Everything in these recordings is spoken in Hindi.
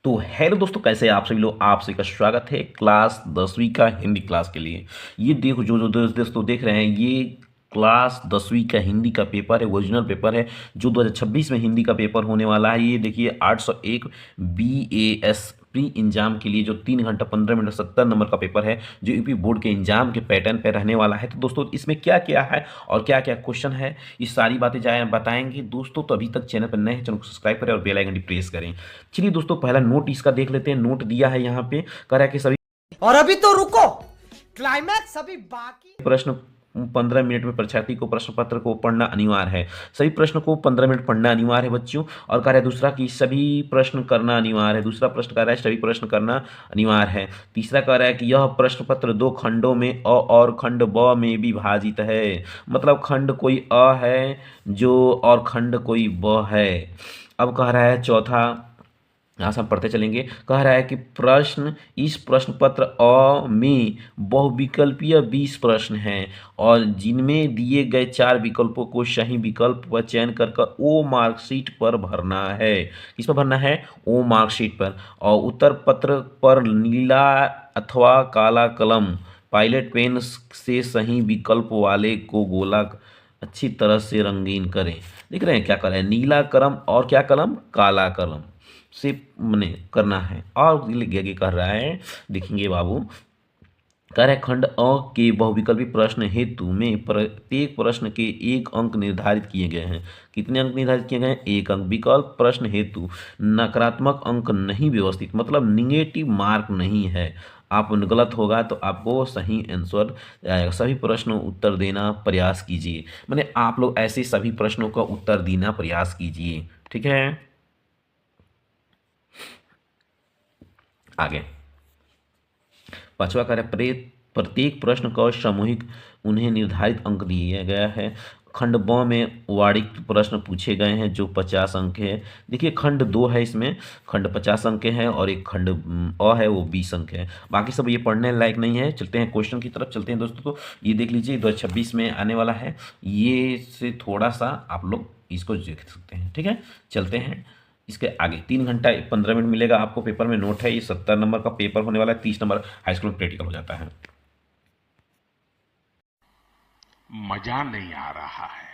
तो हेलो दोस्तों, कैसे हैं आप सभी लोग। आप सभी का स्वागत है क्लास 10वीं का हिंदी क्लास के लिए। ये देखो, जो जो दोस्तों देख रहे हैं, ये क्लास 10वीं का हिंदी का पेपर है, ओरिजिनल पेपर है जो 2026 में हिंदी का पेपर होने वाला है। ये देखिए 801 BAS प्री एग्जाम के लिए जो 3 घंटा 15 मिनट 70 नंबर का पेपर है, जो यूपी बोर्ड के एग्जाम के पैटर्न पे रहने वाला है। तो दोस्तों इसमें क्या क्या है और क्या क्या क्वेश्चन है, ये सारी बातें जाए बताएंगे दोस्तों। तो अभी तक चैनल पर नए हैं, चैनल को सब्सक्राइब करें और बेल आइकन प्रेस करें। चलिए दोस्तों, पहला नोट इसका देख लेते हैं। नोट दिया है यहाँ पे, कह रहा है कि सभी और अभी तो रुको, क्लाइमैक्स अभी बाकी। प्रश्न 15 मिनट में परीक्षार्थी को प्रश्न पत्र को पढ़ना अनिवार्य है। सभी प्रश्न को 15 मिनट पढ़ना अनिवार्य है बच्चों। और कह रहा है दूसरा कि सभी प्रश्न करना अनिवार्य है। दूसरा प्रश्न कह रहा है सभी प्रश्न करना अनिवार्य है। तीसरा कह रहा है कि यह प्रश्न पत्र 2 खंडों में अ और खंड ब में विभाजित है। मतलब खंड कोई अ है जो, और खंड कोई ब है। अब कह रहा है चौथा, यहाँ से हम पढ़ते चलेंगे। कह रहा है कि प्रश्न, इस प्रश्न पत्र अ में बहुविकल्पीय 20 प्रश्न हैं और जिनमें दिए गए 4 विकल्पों को सही विकल्प का चयन कर कर ओ मार्कशीट पर भरना है। किस पर भरना है? ओ मार्कशीट पर। और उत्तर पत्र पर नीला अथवा काला कलम पायलट पेन से सही विकल्प वाले को गोला अच्छी तरह से रंगीन करें। देख रहे हैं क्या कर रहे हैं? नीला कलम और क्या कलम? काला कलम से मने करना है। और आगे कर रहा है, देखेंगे बाबू, कह रहा है खंड अ के बहुविकल्पी प्रश्न हेतु में प्रत्येक प्रश्न के 1 अंक निर्धारित किए गए हैं। कितने अंक निर्धारित किए गए हैं? 1 अंक। विकल्प प्रश्न हेतु नकारात्मक अंक नहीं व्यवस्थित, मतलब निगेटिव मार्क नहीं है। आप गलत होगा तो आपको सही आंसर आएगा। सभी प्रश्नों उत्तर देना प्रयास कीजिए। मैंने आप लोग ऐसे सभी प्रश्नों का उत्तर देना प्रयास कीजिए, ठीक है। आगे पांचवा कार्य, प्रत्येक प्रश्न का सामूहिक उन्हें निर्धारित अंक दिया गया है। खंड ब में वाणिक प्रश्न पूछे गए हैं जो 50 अंक है। देखिए खंड 2 है, इसमें खंड 50 अंक के हैं और एक खंड अ है वो 20 अंक है। बाकी सब ये पढ़ने लायक नहीं है। चलते हैं क्वेश्चन की तरफ चलते हैं दोस्तों। तो ये देख लीजिए 2026 में आने वाला है, ये से थोड़ा सा आप लोग इसको देख सकते हैं, ठीक है। चलते हैं इसके आगे। 3 घंटा 15 मिनट मिलेगा आपको। पेपर में नोट है, ये 70 नंबर का पेपर होने वाला है। 30 नंबर हाई स्कूल में प्रैक्टिकल हो जाता है। मजा नहीं आ रहा है।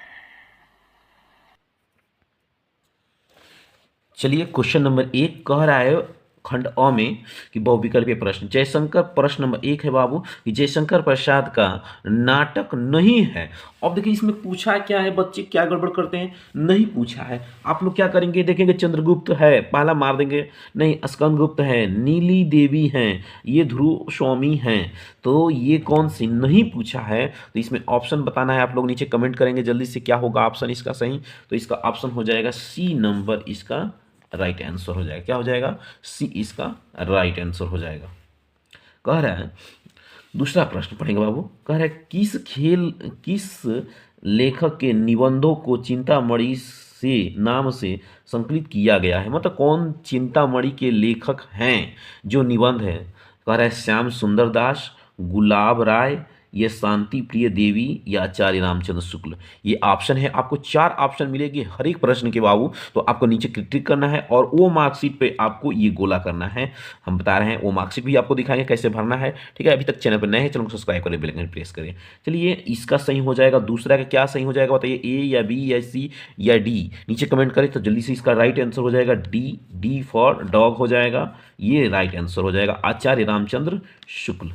चलिए क्वेश्चन नंबर 1 कह रहा है खंड अ में कि बहुविकल्पीय प्रश्न। जयशंकर, प्रश्न नंबर 1 है बाबू कि जयशंकर प्रसाद का नाटक नहीं है। अब देखिए इसमें पूछा क्या है, बच्चे क्या गड़बड़ करते हैं, नहीं पूछा है। आप लोग क्या करेंगे, देखेंगे चंद्रगुप्त है, पहला मार देंगे। नहीं, स्कंदगुप्त है, नीली देवी हैं, ये ध्रुव स्वामी हैं। तो ये कौन सी नहीं पूछा है। तो इसमें ऑप्शन बताना है। आप लोग नीचे कमेंट करेंगे जल्दी से, क्या होगा ऑप्शन इसका सही। तो इसका ऑप्शन हो जाएगा सी नंबर, इसका राइट आंसर हो जाएगा। क्या हो जाएगा? सी इसका राइट आंसर हो जाएगा। कह रहा है दूसरा प्रश्न पढ़ेंगे बाबू। कह रहा है किस लेखक के निबंधों को चिंतामणि से नाम से संकलित किया गया है। मतलब कौन चिंतामणि के लेखक हैं जो निबंध है। कह रहा है श्याम सुंदर दास, गुलाब राय, ये शांति प्रिय देवी या आचार्य रामचंद्र शुक्ल। ये ऑप्शन है। आपको 4 ऑप्शन मिलेगी हर एक प्रश्न के बाबू। तो आपको नीचे क्लिक करना है और वो मार्कशीट पे आपको ये गोला करना है। हम बता रहे हैं, वो मार्कशीट भी आपको दिखाएंगे कैसे भरना है, ठीक है। अभी तक चैनल पर नए हैं, चैनल को सब्सक्राइब करें, बेल आइकन प्रेस करें। चलिए इसका सही हो जाएगा। दूसरा का क्या सही हो जाएगा बताइए, ए या बी या सी या डी। नीचे कमेंट करें तो जल्दी से। इसका राइट आंसर हो जाएगा डी, डी फॉर डॉग हो जाएगा। ये राइट आंसर हो जाएगा आचार्य रामचंद्र शुक्ल,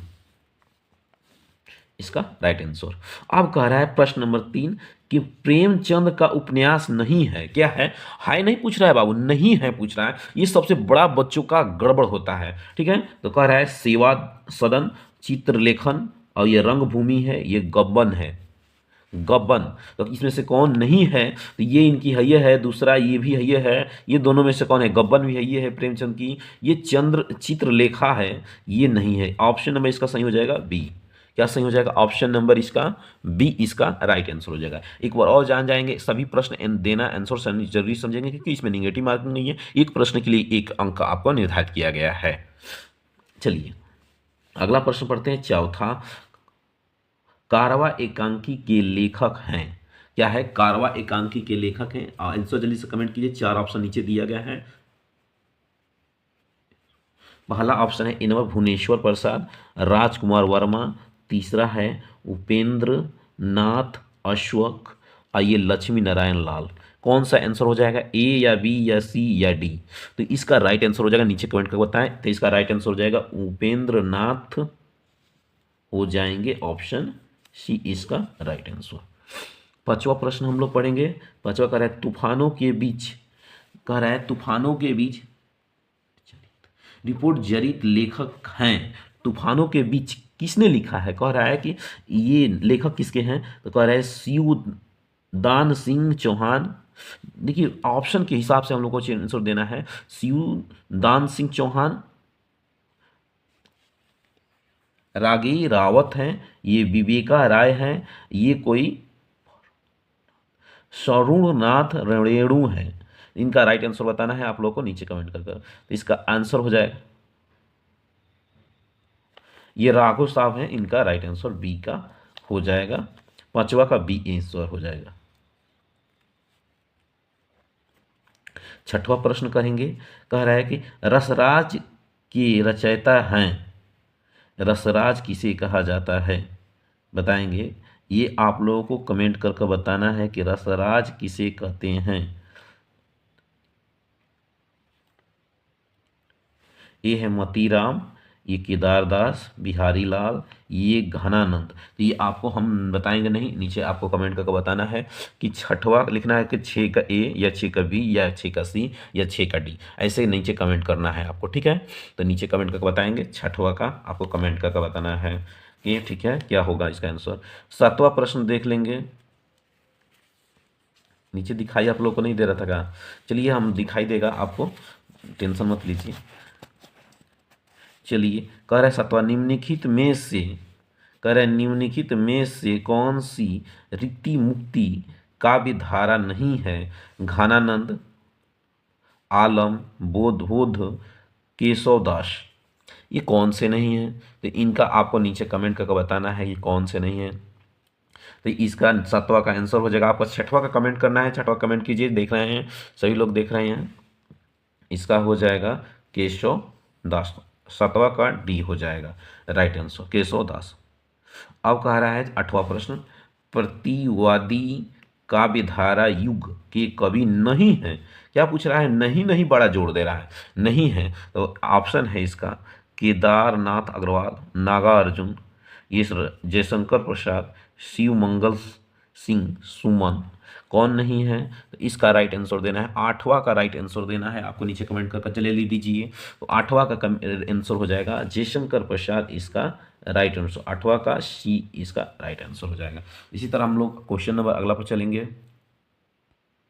इसका राइट आंसर। अब कह रहा है प्रश्न नंबर 3 कि प्रेमचंद का उपन्यास नहीं है। क्या है? हाय नहीं पूछ रहा है बाबू, नहीं है पूछ रहा है। ये सबसे बड़ा बच्चों का गड़बड़ होता है, ठीक है। तो कह रहा है सेवा सदन, चित्रलेखन, और ये रंगभूमि है, ये गब्बन है। गब्बन। तो इसमें से कौन नहीं है? तो ये इनकी है, ये है। दूसरा ये भी है, ये है। ये दोनों में से कौन है? गब्बन भी है, ये है प्रेमचंद की। ये चित्रलेखा है, ये नहीं है। ऑप्शन नंबर इसका सही हो जाएगा बी। क्या सही हो जाएगा? ऑप्शन नंबर इसका बी इसका राइट आंसर हो जाएगा। एक बार और जान जाएंगे, सभी प्रश्न देना आंसर जरूरी समझेंगे क्योंकि इसमें निगेटिव मार्किंग नहीं है। एक प्रश्न के लिए 1 अंक आपको निर्धारित किया गया है। चलिए अगला प्रश्न पढ़ते हैं, चौथा। कारवा एकांकी के लेखक हैं। क्या है? कारवा एकांकी के लेखक हैं। आंसर जल्दी से कमेंट कीजिए। 4 ऑप्शन नीचे दिया गया है। पहला ऑप्शन है इनवर भुवनेश्वर प्रसाद, राजकुमार वर्मा, तीसरा है उपेंद्र नाथ अश्वक, आइए लक्ष्मी नारायण लाल। कौन सा आंसर हो जाएगा, ए या बी या सी या डी? तो इसका राइट आंसर हो जाएगा, नीचे कमेंट करके बताएं। तो इसका राइट आंसर हो जाएगा उपेंद्र नाथ, हो जाएंगे ऑप्शन सी इसका राइट आंसर। पांचवा प्रश्न हम लोग पढ़ेंगे। पांचवा कह रहा है तूफानों के बीच, कह रहा है तूफानों के बीच रिपोर्ट जरित लेखक हैं। तूफानों के बीच किसने लिखा है, कह रहा है कि ये लेखक किसके हैं, तो कह रहा है शिवदान सिंह चौहान। देखिए ऑप्शन के हिसाब से हम लोग को आंसर देना है। शिवदान सिंह चौहान, रागी रावत हैं, ये विवेका राय हैं, ये कोई सरुणनाथ रेणु है। इनका राइट आंसर बताना है आप लोगों को नीचे कमेंट कर कर। तो इसका आंसर हो जाएगा, ये राघव साहब हैं, इनका राइट आंसर बी का हो जाएगा। पांचवा का बी आंसर हो जाएगा। छठवां प्रश्न करेंगे। कह रहा है कि रसराज के रचयिता हैं, रसराज किसे कहा जाता है, बताएंगे। ये आप लोगों को कमेंट करके बताना है कि रसराज किसे कहते हैं। ये है मोतीराम, ये केदारदास, बिहारी लाल, ये घनानंद। तो ये आपको हम बताएंगे नहीं, नीचे आपको कमेंट करके बताना है कि छठवां लिखना है कि 6 का ए या 6 का बी या 6 का सी या 6 का डी, ऐसे नीचे कमेंट करना है आपको, ठीक है। तो नीचे कमेंट करके बताएंगे, छठवां का आपको कमेंट करके बताना है कि ठीक है क्या होगा इसका आंसर। सातवां प्रश्न देख लेंगे। नीचे दिखाई आप लोग को नहीं दे रहा था क्या, चलिए हम दिखाई देगा आपको, टेंशन मत लीजिए। चलिए कह रहा है सातवां, निम्नलिखित में से, कह रहा है निम्नलिखित में से कौन सी रिक्ति मुक्ति काव्य धारा नहीं है। घनानंद, आलम, बोध, केशवदास, ये कौन से नहीं है। तो इनका आपको नीचे कमेंट करके बताना है ये कौन से नहीं है। तो इसका सातवां का आंसर हो जाएगा। आपको छठवां का कमेंट करना है, छठवां कमेंट कीजिए, देख रहे हैं सभी लोग देख रहे हैं। इसका हो जाएगा केशव दास, सातवां का डी हो जाएगा राइट आंसर, केशव दास। अब कह रहा है आठवां प्रश्न, प्रतिवादी काव्यधारा युग के कवि नहीं है। क्या पूछ रहा है, नहीं नहीं बड़ा जोर दे रहा है, नहीं है। तो ऑप्शन है इसका केदारनाथ अग्रवाल, नागार्जुन, ये जयशंकर प्रसाद, शिव मंगल सिंह सुमन। कौन नहीं है, तो इसका राइट आंसर देना है। आठवां का राइट आंसर देना है आपको, नीचे कमेंट करके चले ले दीजिए। तो आठवां का आंसर हो जाएगा जयशंकर प्रसाद, इसका राइट आंसर। आठवां का सी इसका राइट आंसर हो जाएगा। इसी तरह हम लोग क्वेश्चन नंबर अगला पर चलेंगे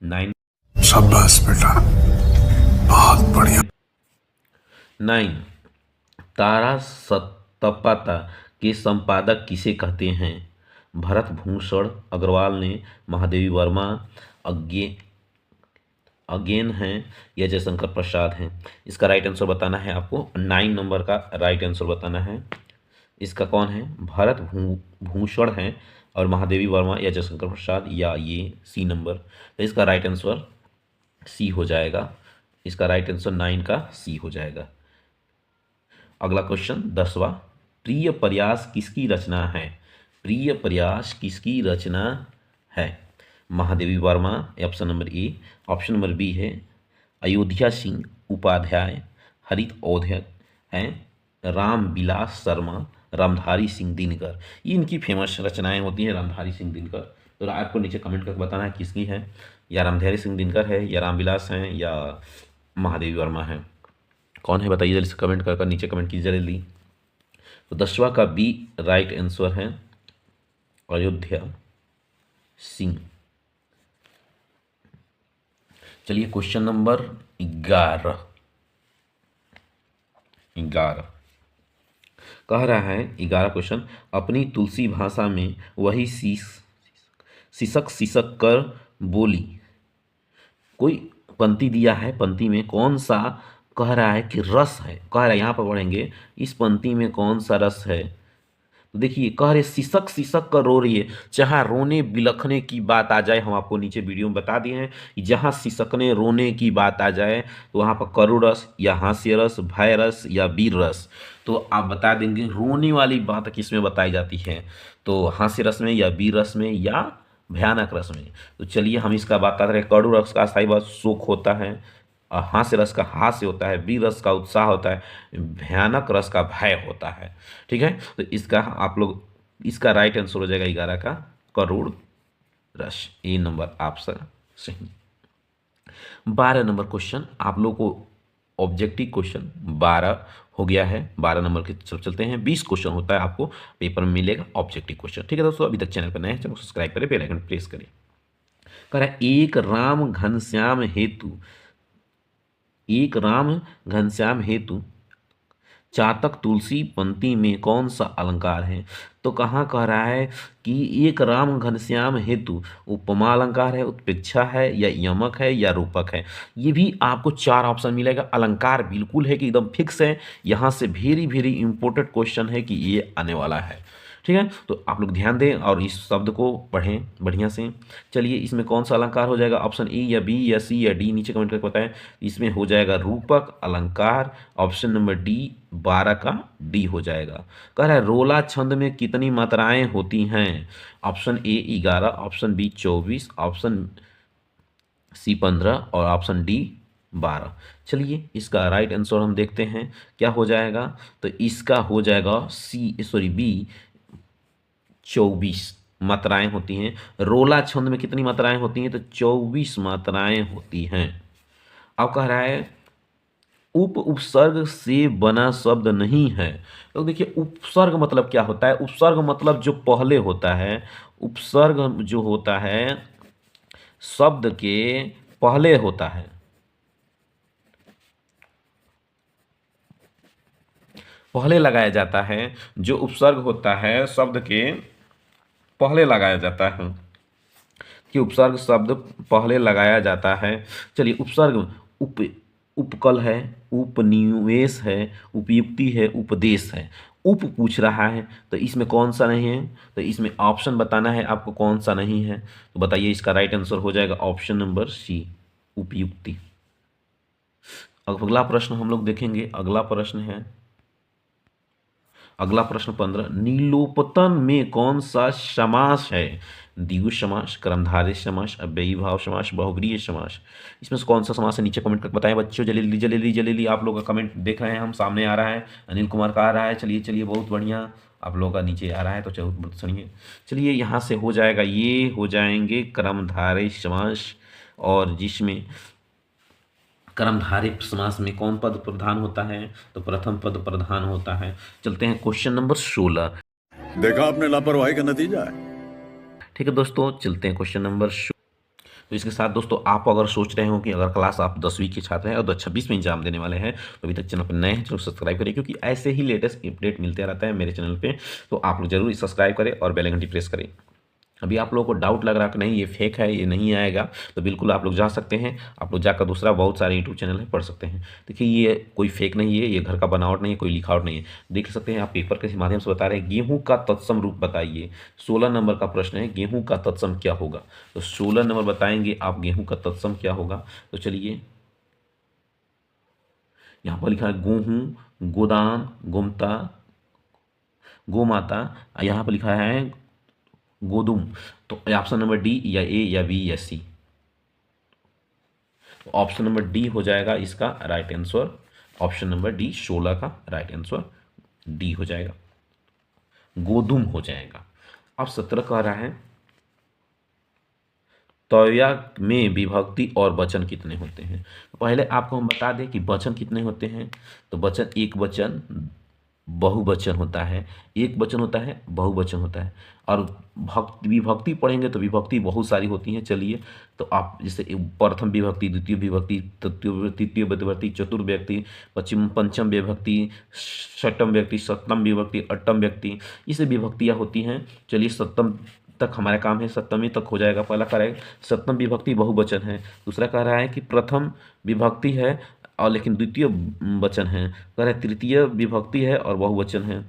9। शाबाश बेटा, बहुत बढ़िया। 9, तारा सतपथा के संपादक किसे कहते हैं। भरत भूषण अग्रवाल ने, महादेवी वर्मा, अगेन हैं या जयशंकर प्रसाद हैं। इसका राइट आंसर बताना है आपको, 9 नंबर का राइट आंसर बताना है। इसका कौन है, भरत भूषण हैं और महादेवी वर्मा या जयशंकर प्रसाद या ये सी नंबर। तो इसका राइट आंसर सी हो जाएगा। इसका राइट आंसर 9 का सी हो जाएगा। अगला क्वेश्चन 10वां, प्रिय प्रयास किसकी रचना है। प्रिय प्रयास किसकी रचना है। Mahadevi Verma option number A, option number B है अयोध्या सिंह उपाध्याय, हरित औधक हैं, राम विलास शर्मा, रामधारी सिंह दिनकर। ये इनकी फेमस रचनाएं होती हैं, रामधारी सिंह दिनकर। तो आपको नीचे कमेंट करके बताना है किसकी है, या रामधारी सिंह दिनकर है, या रामविलास हैं, या महादेवी वर्मा है। कौन है बताइए जल्दी से कमेंट कर नीचे कमेंट कीजिए जल्दी। तो 10वां का बी राइट आंसर है अयोध्या सिंह। चलिए क्वेश्चन नंबर 11 कह रहा है 11 क्वेश्चन, अपनी तुलसी भाषा में वही सिसक सिसक कर बोली। कोई पंक्ति दिया है, पंक्ति में कौन सा कह रहा है कि रस है, कह रहा है यहाँ पर पढ़ेंगे इस पंक्ति में कौन सा रस है। तो देखिए कह रहे सिसक सिसक कर रो रही है, जहाँ रोने बिलखने की बात आ जाए, हम आपको नीचे वीडियो में बता दिए हैं कि जहाँ सिसकने रोने की बात आ जाए तो वहाँ पर करुण रस या हास्य रस, भय रस या वीर रस। तो आप बता देंगे रोने वाली बात किस में बताई जाती है, तो हास्य रस में या वीर रस में या भयानक रस में। तो चलिए हम इसका बात कर रहे हैं। कड़ू रस का स्थायी बात शोक होता है, हास्य रस का हास्य होता है, वीर रस का उत्साह होता है, भयानक रस का भय होता है। ठीक है, तो इसका आप लोग इसका राइट आंसर हो जाएगा 11 का करोड़ रस, ए नंबर ऑप्शन सही। 12 नंबर क्वेश्चन आप लोग को ऑब्जेक्टिव क्वेश्चन 12 हो गया है। 12 नंबर के सब चलते हैं। 20 क्वेश्चन होता है आपको पेपर में मिलेगा ऑब्जेक्टिव क्वेश्चन। ठीक है दोस्तों, अभी तक चैनल पर नए हैं चैनल को सब्सक्राइब करें, बेल आइकन प्रेस करें। कह रहा है एक राम घनश्याम हेतु चातक तुलसी पंक्ति में कौन सा अलंकार है। तो कहाँ कह रहा है कि एक राम घनश्याम हेतु उपमा अलंकार है, उत्प्रेक्षा है या यमक है या रूपक है। ये भी आपको 4 ऑप्शन मिलेगा। अलंकार बिल्कुल है कि एकदम फिक्स है, यहाँ से वेरी वेरी इंपॉर्टेंट क्वेश्चन है कि ये आने वाला है। ठीक है, तो आप लोग ध्यान दें और इस शब्द को पढ़ें बढ़िया से। चलिए इसमें कौन सा अलंकार हो जाएगा, ऑप्शन ए या बी या सी या डी, नीचे कमेंट करके बताएं। इसमें हो जाएगा रूपक अलंकार, ऑप्शन नंबर डी 12 का डी हो जाएगा। कह रहा है रोला छंद में कितनी मात्राएं होती हैं। Option A 11, option B 24, option C 15 और ऑप्शन डी 12। चलिए इसका राइट आंसर हम देखते हैं क्या हो जाएगा। तो इसका हो जाएगा बी 24 मात्राएं होती हैं। रोला छंद में कितनी मात्राएं होती हैं, तो 24 मात्राएं होती हैं। अब कह रहा है उपसर्ग से बना शब्द नहीं है। तो देखिए उपसर्ग मतलब क्या होता है। उपसर्ग मतलब जो पहले होता है, उपसर्ग जो होता है शब्द के पहले होता है। पहले लगाया जाता है, जो उपसर्ग होता है शब्द के पहले लगाया जाता है, कि उपसर्ग शब्द पहले लगाया जाता है। चलिए उपसर्ग उपकल है, उपनिवेश है, उपयुक्ति है, उपदेश है। उप पूछ रहा है तो इसमें कौन सा नहीं है, तो इसमें ऑप्शन बताना है आपको कौन सा नहीं है। तो बताइए इसका राइट आंसर हो जाएगा ऑप्शन नंबर सी उपयुक्ति। अब अगला प्रश्न हम लोग देखेंगे। अगला प्रश्न 15, नीलोपतन में कौन सा समास है। द्विगु समास, कर्मधारय समास, अव्ययी भाव समास, बहुब्रीहि समास। इसमें से कौन सा समास है नीचे कमेंट करके बताएं बच्चों। जल्दी आप लोग का कमेंट देख रहे हैं, हम सामने आ रहा है, अनिल कुमार का आ रहा है। चलिए बहुत बढ़िया, आप लोगों का नीचे आ रहा है तो चलो सुनिए। चलिए यहाँ से हो जाएगा, ये हो जाएंगे कर्मधारय समास, और जिसमें कर्मधारय समास में कौन पद प्रधान होता है, तो प्रथम पद प्रधान होता है। चलते हैं क्वेश्चन नंबर 16। देखा आपने लापरवाही का नतीजा है। ठीक है दोस्तों, चलते हैं क्वेश्चन नंबर 16। तो इसके साथ दोस्तों आप अगर सोच रहे हो कि अगर क्लास आप 10वीं के छात्र हैं और 2026 में एग्जाम देने वाले हैं, तो अभी तक चैनल पर नए हैं चैनल सब्सक्राइब करें, क्योंकि ऐसे ही लेटेस्ट अपडेट मिलते रहता है मेरे चैनल पे। तो आप लोग जरूर सब्सक्राइब करें और बेल आइकन घंटी प्रेस करें। अभी आप लोगों को डाउट लग रहा है कि नहीं ये फेक है, ये नहीं आएगा, तो बिल्कुल आप लोग जा सकते हैं, आप लोग जाकर दूसरा बहुत सारे यूट्यूब चैनल है पढ़ सकते हैं। देखिए ये कोई फेक नहीं है, ये घर का बनावट नहीं है, कोई लिखावट नहीं है। देख सकते हैं आप पेपर के माध्यम से बता रहे हैं गेहूं का तत्सम रूप बताइए। 16 नंबर का प्रश्न है गेहूं का तत्सम क्या होगा। तो 16 नंबर बताएंगे आप गेहूं का तत्सम क्या होगा। तो चलिए यहाँ पर लिखा है गेहूं, गोदान, गोमता, गोमाता, यहाँ पर लिखा है गोदुम। तो ऑप्शन नंबर डी या ए या बी या सी। तो ऑप्शन नंबर डी हो जाएगा इसका right answer. Option number D 16 का राइट आंसर डी हो जाएगा, गोदुम हो जाएगा। अब 17 कह रहा है तौया में विभक्ति और वचन कितने होते हैं। पहले आपको हम बता दें कि वचन कितने होते हैं। तो वचन एक वचन, बहुवचन होता है, एक वचन होता है, बहुवचन होता है। और विभक्ति पढ़ेंगे तो विभक्ति बहुत सारी होती हैं। चलिए तो आप जैसे प्रथम विभक्ति, द्वितीय विभक्ति, तृतीय विभक्ति, चतुर्थ विभक्ति, पंचम विभक्ति, षष्ठम विभक्ति, सप्तम विभक्ति, अष्टम विभक्ति, ये सब विभक्तियाँ होती हैं। चलिए सप्तम तक हमारा काम है, सप्तमी तक हो जाएगा। पहला कह रहा है सप्तम विभक्ति बहुवचन है, दूसरा कह रहा है कि प्रथम विभक्ति है और लेकिन द्वितीय वचन है, कह रहे तृतीय विभक्ति है और बहुवचन है।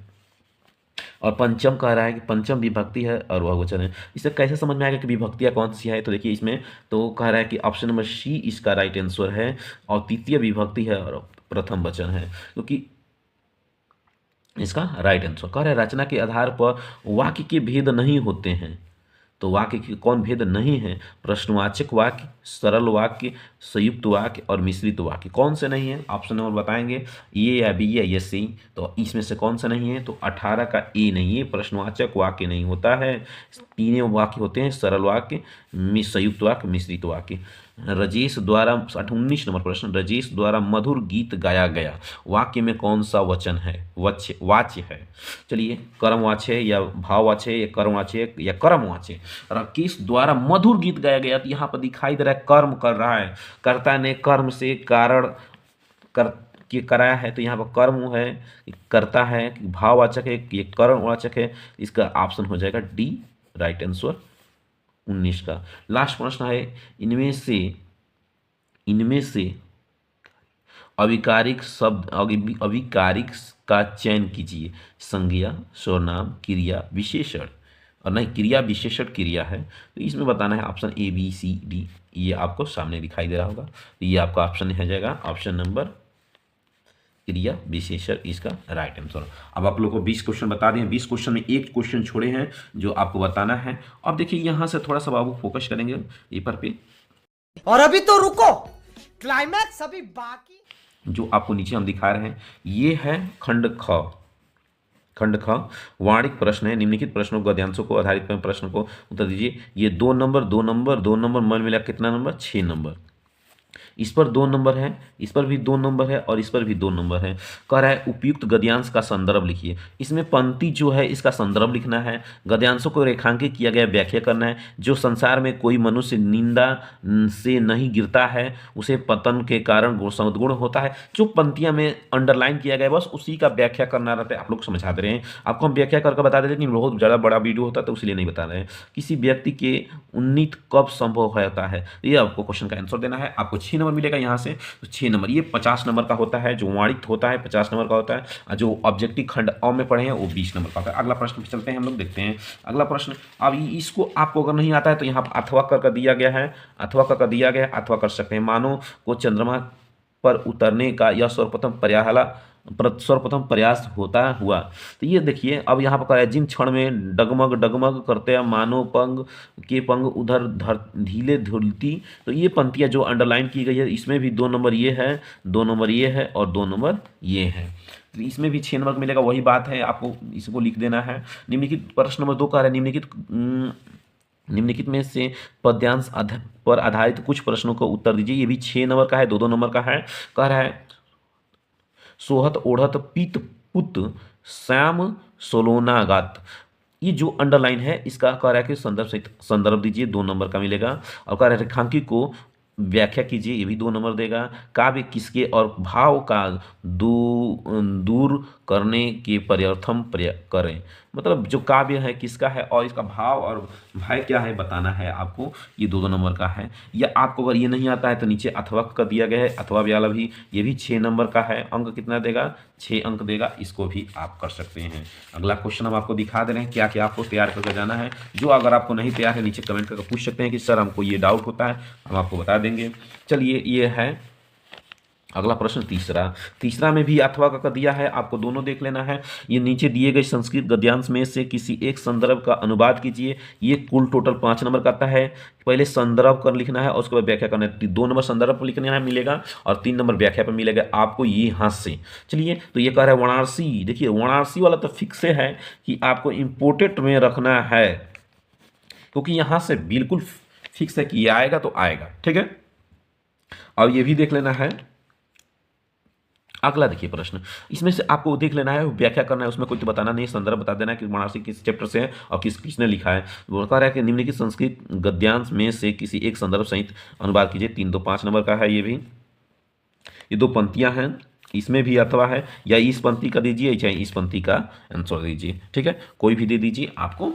और पंचम कह रहा है कि पंचम विभक्ति है और बहुवचन है। इसे कैसे समझ में आएगा कि विभक्तियाँ कौन सी है? तो देखिए इसमें तो कह रहा है कि ऑप्शन नंबर सी इसका राइट आंसर है और तृतीय विभक्ति है और प्रथम वचन है, क्योंकि इसका राइट आंसर कह रहा है रचना के आधार पर वाक्य के भेद नहीं होते हैं। तो वाक्य के कौन भेद नहीं है? प्रश्नवाचक वाक्य, सरल वाक्य, संयुक्त वाक्य और मिश्रित वाक्य। कौन से नहीं है? ऑप्शन नंबर बताएंगे, ये या बी या सी। तो इसमें से कौन सा नहीं है? तो 18 का ए नहीं है, प्रश्नवाचक वाक्य नहीं होता है। तीनों वाक्य होते हैं, सरल वाक्य, संयुक्त वाक्य, मिश्रित वाक्य। राजेश द्वारा 19 नंबर प्रश्न, राजेश द्वारा मधुर गीत गाया गया, वाक्य में कौन सा वचन है? वाच्य है। चलिए कर्मवाच्य या भाववाच्य या कर्मवाच्य या कर्मवाच्य। राकेश द्वारा मधुर गीत गाया गया, तो यहाँ पर दिखाई दे रहा है कर्म कर रहा है, कर्ता ने कर्म से कारण कर के कराया है, तो यहाँ पर कर्म है, कर्ता है, भाववाचक है, ये कर्मवाचक है। इसका ऑप्शन हो जाएगा डी राइट आंसर 19 का। लास्ट प्रश्न है, इनमें से अविकारिक शब्द अविकारिक का चयन कीजिए। संज्ञा, सर्वनाम, क्रिया, विशेषण। और नहीं, क्रिया विशेषण क्रिया है, तो इसमें बताना है option A B C D. ये आपको सामने दिखाई दे रहा होगा, तो ये आपका ऑप्शन हो जाएगा ऑप्शन नंबर क्रिया विशेषण, इसका राइट आंसर। अब आप लोग को 20 क्वेश्चन बता दें, 20 क्वेश्चन में एक क्वेश्चन छोड़े हैं जो आपको बताना है। अब देखिए यहाँ से थोड़ा सा बाबू फोकस करेंगे पेपर पे, और अभी तो रुको, क्लाइमैक्स अभी बाकी। जो आपको नीचे हम दिखा रहे हैं ये है खंड ख। खंड ख वाणिक प्रश्न है। निम्नलिखित प्रश्नों को गद्यांशों को आधारित प्रश्न को उत्तर दीजिए। ये 2 नंबर 2 नंबर 2 नंबर मन मिला कितना नंबर? 6 नंबर। इस पर 2 नंबर है, इस पर भी 2 नंबर है और इस पर भी 2 नंबर है। कह रहा है उपयुक्त गद्यांश का संदर्भ लिखिए। इसमें पंक्ति जो है इसका संदर्भ लिखना है, गद्यांशों को रेखांकित किया गया व्याख्या करना है। जो संसार में कोई मनुष्य निंदा से नहीं गिरता है उसे पतन के कारण सदगुण होता है। जो पंक्तियां में अंडरलाइन किया गया बस उसी का व्याख्या करना रहता है। आप लोग समझा दे रहे हैं, आपको हम व्याख्या करके बता देते हैं, लेकिन बहुत ज़्यादा बड़ा वीडियो होता है तो इसलिए नहीं बता रहे हैं। किसी व्यक्ति के उन्नीत कब संभव होता है, ये आपको क्वेश्चन का आंसर देना है। आपको 6 नंबर मिलेगा यहाँ से, तो 6 नंबर ये 50 नंबर का होता है। जो वाणिक होता है 50 नंबर का होता है, और जो ऑब्जेक्टिव खंड अ में पढ़े हैं वो 20 नंबर का होता है। अगला प्रश्न पे चलते हैं, हम लोग देखते हैं अगला प्रश्न। अब इसको आपको अगर नहीं आता है तो यहाँ पर अथवा कर दिया गया है, अथवा कर दिया गया है, अथवा कर सकते हैं। मानव को चंद्रमा पर उतरने का यह सर्वप्रथम प्रयास होता हुआ, तो ये देखिए अब यहाँ पर है जिन क्षण में डगमग डगमग करते हैं मानव पंग उधर ढीले धुलती। तो ये पंक्तियाँ जो अंडरलाइन की गई है इसमें भी 2 नंबर ये है, 2 नंबर ये है और 2 नंबर ये है। तो इसमें भी 6 नंबर मिलेगा। वही बात है, आपको इसको लिख देना है। निम्नलिखित प्रश्न नंबर 2 का है, निम्नलिखित में से पद्यांश पर आधारित कुछ प्रश्नों को उत्तर दीजिए। ये भी 6 नंबर का है, 2 नंबर का है। कह रहा है सोहत ओढ़त पीत पुत श्याम सोलोना गात। ये जो अंडरलाइन है इसका कह रहा है कि संदर्भ दीजिए, 2 नंबर का मिलेगा। और कह रहा है रेखांकित को व्याख्या कीजिए, ये भी 2 नंबर देगा। काव्य किसके और भाव का दूर करने के प्रयत्न करें, मतलब जो काव्य है किसका है और इसका भाव और भय क्या है बताना है आपको, ये 2 नंबर का है। या आपको अगर ये नहीं आता है तो नीचे अथवा का दिया गया है, अथवा वाला भी, ये भी 6 नंबर का है। अंक कितना देगा? 6 अंक देगा। इसको भी आप कर सकते हैं। अगला क्वेश्चन हम आपको दिखा दे रहे हैं, क्या क्या आपको तैयार करके जाना है। जो अगर आपको नहीं तैयार है नीचे कमेंट करके पूछ सकते हैं कि सर हमको ये डाउट होता है, हम आपको बता देंगे। चलिए ये है अगला प्रश्न तीसरा में भी अथवा का दिया है, आपको दोनों देख लेना है। ये नीचे दिए गए संस्कृत गद्यांश में से किसी एक संदर्भ का अनुवाद कीजिए। ये कुल टोटल 5 नंबर का आता है। पहले संदर्भ कर लिखना है और उसके बाद व्याख्या करना है। 2 नंबर संदर्भ पर लिखना है मिलेगा और 3 नंबर व्याख्या पर मिलेगा आपको ये हाथ से। चलिए तो ये कह रहा है वाराणसी। देखिए वाराणसी वाला तो फिक्स है कि आपको इम्पोर्टेंट में रखना है, क्योंकि यहाँ से बिल्कुल फिक्स है कि ये आएगा तो आएगा, ठीक है। अब ये भी देख लेना है। अगला देखिए प्रश्न, इसमें से आपको देख लेना है, व्याख्या करना है, उसमें कोई तो बताना नहीं, संदर्भ बता देना है कि वाराणसी किस चैप्टर से है और किसने लिखा है। वो कह रहा है कि निम्नलिखित संस्कृत गद्यांश में से किसी एक संदर्भ सहित अनुवाद कीजिए। 3 तो 5 नंबर का है। ये भी ये 2 पंक्तियां हैं, इसमें भी अथवा है, या इस पंक्ति का दीजिए चाहे इस पंक्ति का आंसर दीजिए, ठीक है, कोई भी दे दीजिए, आपको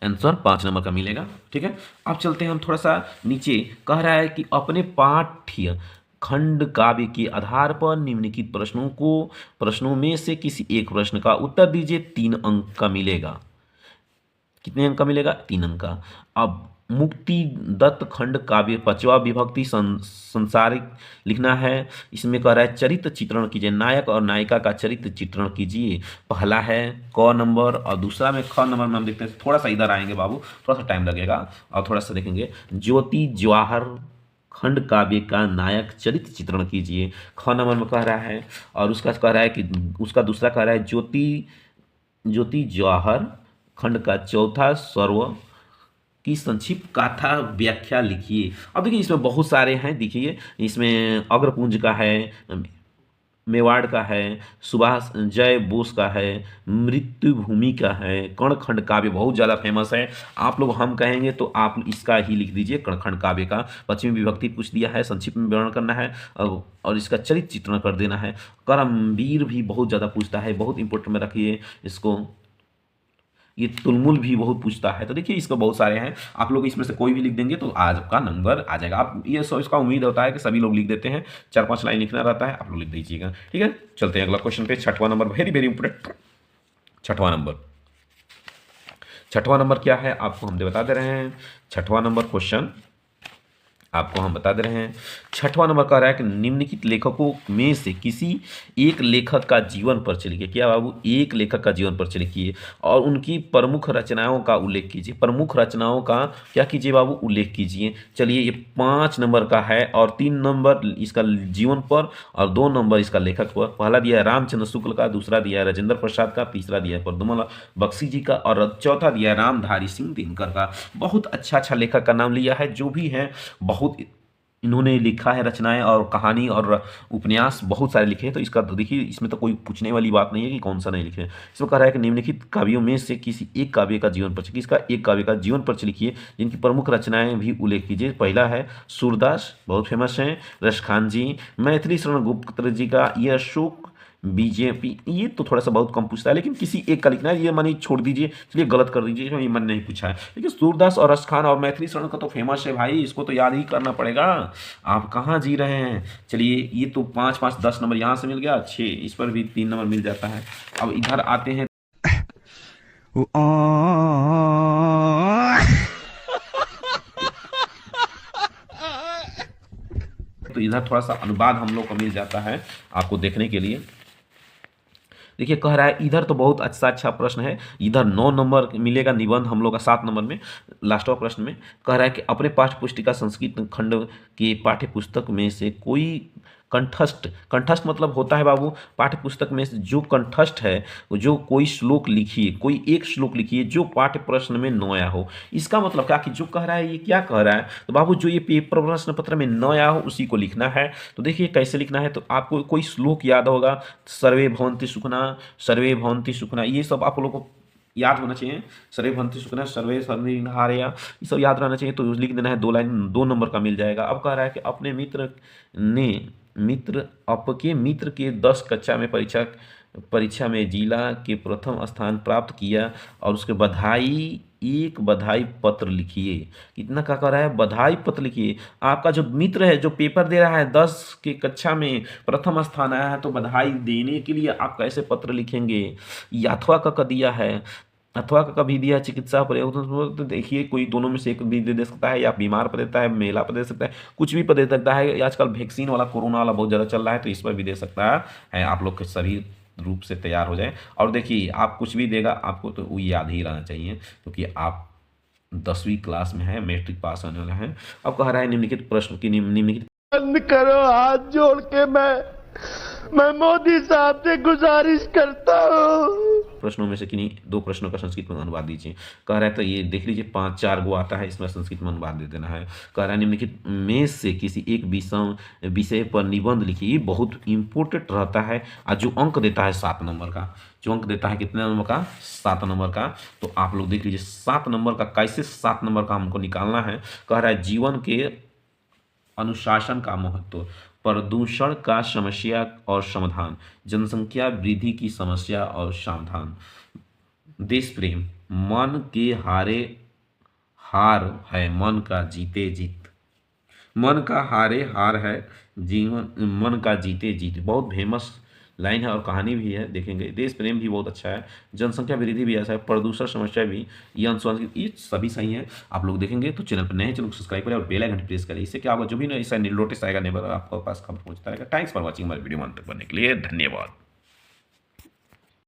आंसर 5 नंबर का मिलेगा, ठीक है। अब चलते हैं हम थोड़ा सा नीचे। कह रहा है कि अपने पाठ्य खंड काव्य के आधार पर निम्नलिखित प्रश्नों में से किसी एक प्रश्न का उत्तर दीजिए। 3 अंक का मिलेगा। कितने अंक का मिलेगा? 3 अंक का। अब मुक्ति दत्त खंड काव्य 5वां विभक्ति संसारिक लिखना है। इसमें कह रहा है चरित्र चित्रण कीजिए, नायक और नायिका का चरित्र चित्रण कीजिए। पहला है क नंबर और दूसरा में ख नंबर में हम देखते हैं। थोड़ा सा इधर आएंगे बाबू, थोड़ा सा टाइम लगेगा और थोड़ा सा देखेंगे। ज्योति जवाहर खंड काव्य का नायक चरित्र चित्रण कीजिए, ख नंबर में कह रहा है। और उसका कह रहा है कि उसका दूसरा कह रहा है ज्योति जवाहर खंड का चौथा सर्व की संक्षिप्त गाथा व्याख्या लिखिए। अब देखिए इसमें बहुत सारे हैं। देखिए इसमें अग्रपुंज का है, मेवाड़ का है, सुभाष जय बोस का है, मृत्यु भूमि का है, कणखंड काव्य बहुत ज़्यादा फेमस है। आप लोग हम कहेंगे तो आप इसका ही लिख दीजिए, कणखंड काव्य का। पश्चिमी विभक्ति पूछ दिया है, संक्षिप्त में वर्णन करना है और इसका चरित्र चित्रण कर देना है। करमवीर भी बहुत ज़्यादा पूछता है, बहुत इंपोर्टेंट में रखिए इसको। ये तुलमुल भी बहुत पूछता है। तो देखिए इसको बहुत सारे हैं, आप लोग इसमें से कोई भी लिख देंगे तो आज का नंबर आ जाएगा। आप ये सब इसका उम्मीद होता है कि सभी लोग लिख देते हैं, 4-5 लाइन लिखना रहता है, आप लोग लिख दीजिएगा। ठीक है, चलते हैं अगला क्वेश्चन पे। 6वां नंबर, वेरी वेरी इंपोर्टेंट। 6वां नंबर क्या है आपको हम बता दे रहे हैं। 6वां नंबर क्वेश्चन आपको हम बता दे रहे हैं। 6वां नंबर कह रहा है कि निम्नलिखित लेखकों में से किसी एक लेखक का जीवन परिचय लिखिए। क्या बाबू? एक लेखक का जीवन परिचय लिखिए और उनकी प्रमुख रचनाओं का उल्लेख कीजिए। प्रमुख रचनाओं का क्या कीजिए बाबू? उल्लेख कीजिए। चलिए ये 5 नंबर का है और 3 नंबर इसका जीवन पर और 2 नंबर इसका लेखक पर। पहला दिया है रामचंद्र शुक्ल का, दूसरा दिया है राजेंद्र प्रसाद का, तीसरा दिया है प्रद्युमन बख्शी जी का और चौथा दिया है रामधारी सिंह दिनकर का। बहुत अच्छा लेखक का नाम लिया है। जो भी है बहुत इन्होंने लिखा है रचनाएं और कहानी और उपन्यास बहुत सारे लिखे हैं। तो इसका देखिए इसमें तो कोई पूछने वाली बात नहीं है कि कौन सा नहीं लिखे। इसमें कह रहा है कि निम्नलिखित काव्यों में से किसी एक काव्य का जीवन परिचय, किसका? एक काव्य का जीवन परिचय लिखिए जिनकी प्रमुख रचनाएं भी उल्लेख कीजिए। पहला है सूरदास, बहुत फेमस हैं, रसखान जी, मैथिली शरण गुप्त जी का, ये अशोक बीजेपी। ये तो थोड़ा सा बहुत कम पूछता है, लेकिन किसी एक का लिखना है। ये मानी छोड़ दीजिए, चलिए गलत कर दीजिए, ये मन नहीं पूछा है। लेकिन सूरदास और रसखान और मैथिली शरण का तो फेमस है भाई, इसको तो याद ही करना पड़ेगा। आप कहाँ जी रहे हैं? चलिए ये तो 5-5 10 नंबर यहाँ से मिल गया, 6 इस पर भी 3 नंबर मिल जाता है। अब इधर आते हैं तो इधर थोड़ा सा अनुवाद हम लोग को मिल जाता है आपको देखने के लिए। देखिए कह रहा है इधर तो बहुत अच्छा प्रश्न है। इधर 9 नंबर मिलेगा निबंध हम लोग का। 7 नंबर में लास्ट प्रश्न में कह रहा है कि अपने पाठ्य पुस्तिका संस्कृत खंड के पाठ्य पुस्तक में से कोई कंठस्थ मतलब होता है बाबू पाठ्य पुस्तक में से जो कंठस्थ है, जो कोई श्लोक लिखिए, कोई एक श्लोक लिखिए जो पाठ्य प्रश्न में न आया हो। इसका मतलब क्या कि जो कह रहा है ये क्या कह रहा है? तो बाबू जो ये पेपर प्रश्न पत्र में न आया हो उसी को लिखना है। तो देखिए कैसे लिखना है। तो आपको कोई श्लोक याद होगा, सर्वे भवन्ति सुखना, ये सब आप लोगों को याद होना चाहिए। सर्वे भवन्ति सुखना, सर्वे सर्वहारया, ये सब याद रहना चाहिए। तो लिख देना है 2 लाइन, 2 नंबर का मिल जाएगा। अब कह रहा है कि अपने आपके मित्र के 10 कक्षा में परीक्षा में जिला के प्रथम स्थान प्राप्त किया और उसके एक बधाई पत्र लिखिए। कितना का कर रहा है? बधाई पत्र लिखिए। आपका जो मित्र है जो पेपर दे रहा है 10 के कक्षा में प्रथम स्थान आया है, तो बधाई देने के लिए आप कैसे पत्र लिखेंगे? अथवा का दिया है, अथवा का कभी दिया चिकित्सा प्रयोग। तो देखिए कोई दोनों में से एक भी दे सकता है, या बीमार पर देता है, महिला पर दे सकता है, कुछ भी पर दे सकता है। आजकल वैक्सीन वाला कोरोना वाला बहुत ज़्यादा चल रहा है, तो इस पर भी दे सकता है। आप लोग के शरीर रूप से तैयार हो जाए। और देखिए आप कुछ भी देगा आपको तो वो याद ही रहना चाहिए, क्योंकि आप 10वीं क्लास में है, मैट्रिक पास होने वाला है। अब कह रहा है निम्नलिखित प्रश्न की निम्नलिखित बंद करो, हाथ जोड़ के मैं मोदी साहब से गुजारिश करता हूँ। प्रश्नों में से किन्हीं 2 प्रश्नों का संस्कृत में अनुवाद दीजिए। कह रहा है तो ये देख लीजिए 5-4 गो आता है, इसमें संस्कृत में अनुवाद दे देना है। कह रहा है निम्नलिखित में से किसी एक विषय पर निबंध लिखिए। ये बहुत इंपॉर्टेंट रहता है और जो अंक देता है 7 नंबर का, जो अंक देता है कितने नंबर का? 7 नंबर का। तो आप लोग देख लीजिए 7 नंबर का कैसे 7 नंबर का हमको निकालना है। कह रहा है जीवन के अनुशासन का महत्व, प्रदूषण का समस्या और समाधान, जनसंख्या वृद्धि की समस्या और समाधान, देश प्रेम, मन के हार है मन का जीते जीत, मन का हारे हार है, जीवन मन का जीते जीत। बहुत फेमस लाइन है और कहानी भी है, देखेंगे। देश प्रेम भी बहुत अच्छा है, जनसंख्या वृद्धि भी ऐसा है, प्रदूषण समस्या भी, ये अनुशासन, ये सभी सही है। आप लोग देखेंगे तो चैनल पर नए, चैनल को सब्सक्राइब करें और बेल आइकन प्रेस करें। इससे क्या होगा, जो भी ना ऐसा नोटिस आएगा नेबर, आपको पास खबर पहुंचता रहेगा। थैंक्स फॉर वॉचिंग हमारे वीडियो अंत तक बनने के लिए धन्यवाद।